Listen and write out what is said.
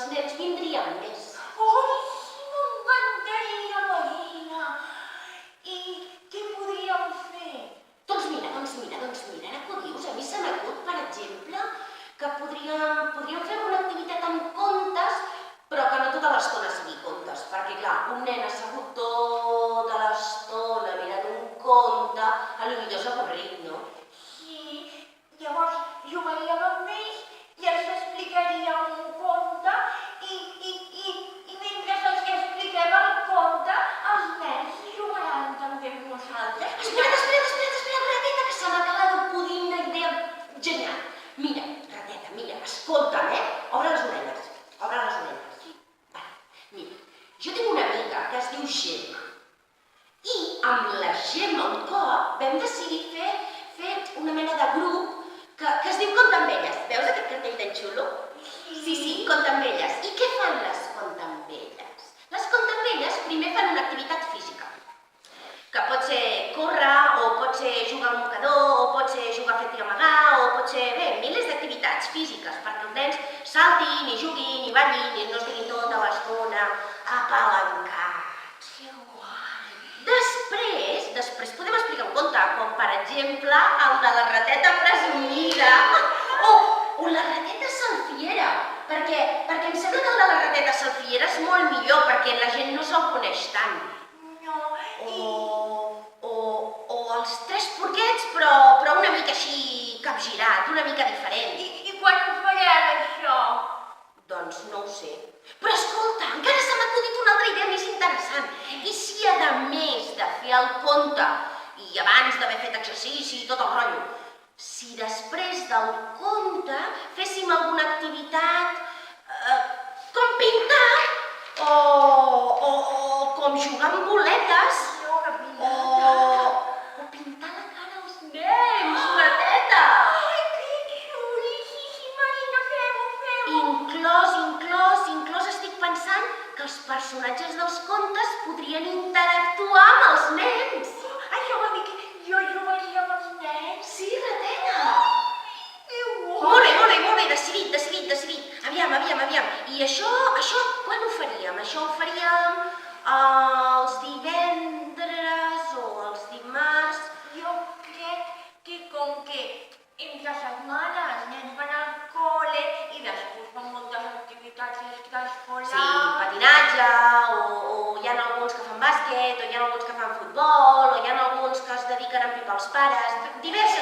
els nens vindrien més. Ai, sí, m'encantaria, Marina. I què podríem fer? Doncs mira, ara que ho dius, a mi se m'acut, per exemple, que podríem fer una activitat amb contes, però que no tota l'estona sigui contes, perquè clar, un nen assegut tota l'estona mirant un conte, potser és avorrit, no? Sí, llavors jugaríem amb ells i els explicaríem un conte i mentre els expliquem el conte, els nens jugaran també amb nosaltres. Espera, rateta, que se m'ha acabat el pudint una idea genial. Mira, rateta, escolta'm, Obre les orelles. Mira, jo tinc una amiga que es diu Gemma i amb la Gemma un cop vam decidir fer una mena de grup que es diu Conta amb elles. Veus aquest cartell tan xulo? Sí, Conta amb elles. I què fan les Conta amb elles? Les Conta amb elles primer fan una activitat física, que pot ser córrer, o pot ser jugar al mocador, o pot ser jugar a fer tir-amagar, o pot ser, milers d'activitats físiques perquè els nens saltin, i juguin, i ballin, i no estiguin tota l'estona apalancats. Que guai! Després podem explicar un conte, com per exemple el de la rateta presumida o la rateta selfiera, perquè em sembla que el de la rateta selfiera és molt millor, perquè la gent no se'l coneix tant. O els tres porquets, però una mica així capgirat, una mica diferent. I quan ho farem, això? Doncs no ho sé. Però escolta, encara se m'ha acudit una altra idea més interessant. I si a més de fer el conte i abans d'haver fet exercici i tot el rotllo, si després del conte féssim alguna activitat com pintar o com jugar amb boletes o pintar la cara als nens, rateta. Ai, que xuli! Sí, Marina, fem-ho! Inclòs estic pensant que els personatges dels contes podrien interactuar amb els nens. Això vol dir que jo jugaria amb els nens? Sí, rateta. Que guai! Molt bé, decidit. Aviam. I això quan ho faríem? Això ho faríem els divendres o els dimarts? Jo crec que com que entre setmana els nens van al col·le i després fan moltes activitats extraescolars. Sí, patinatge, o hi ha alguns que fan bàsquet, o hi ha alguns que fan futbol, o hi ha alguns que es dediquen a empipar els pares, diverses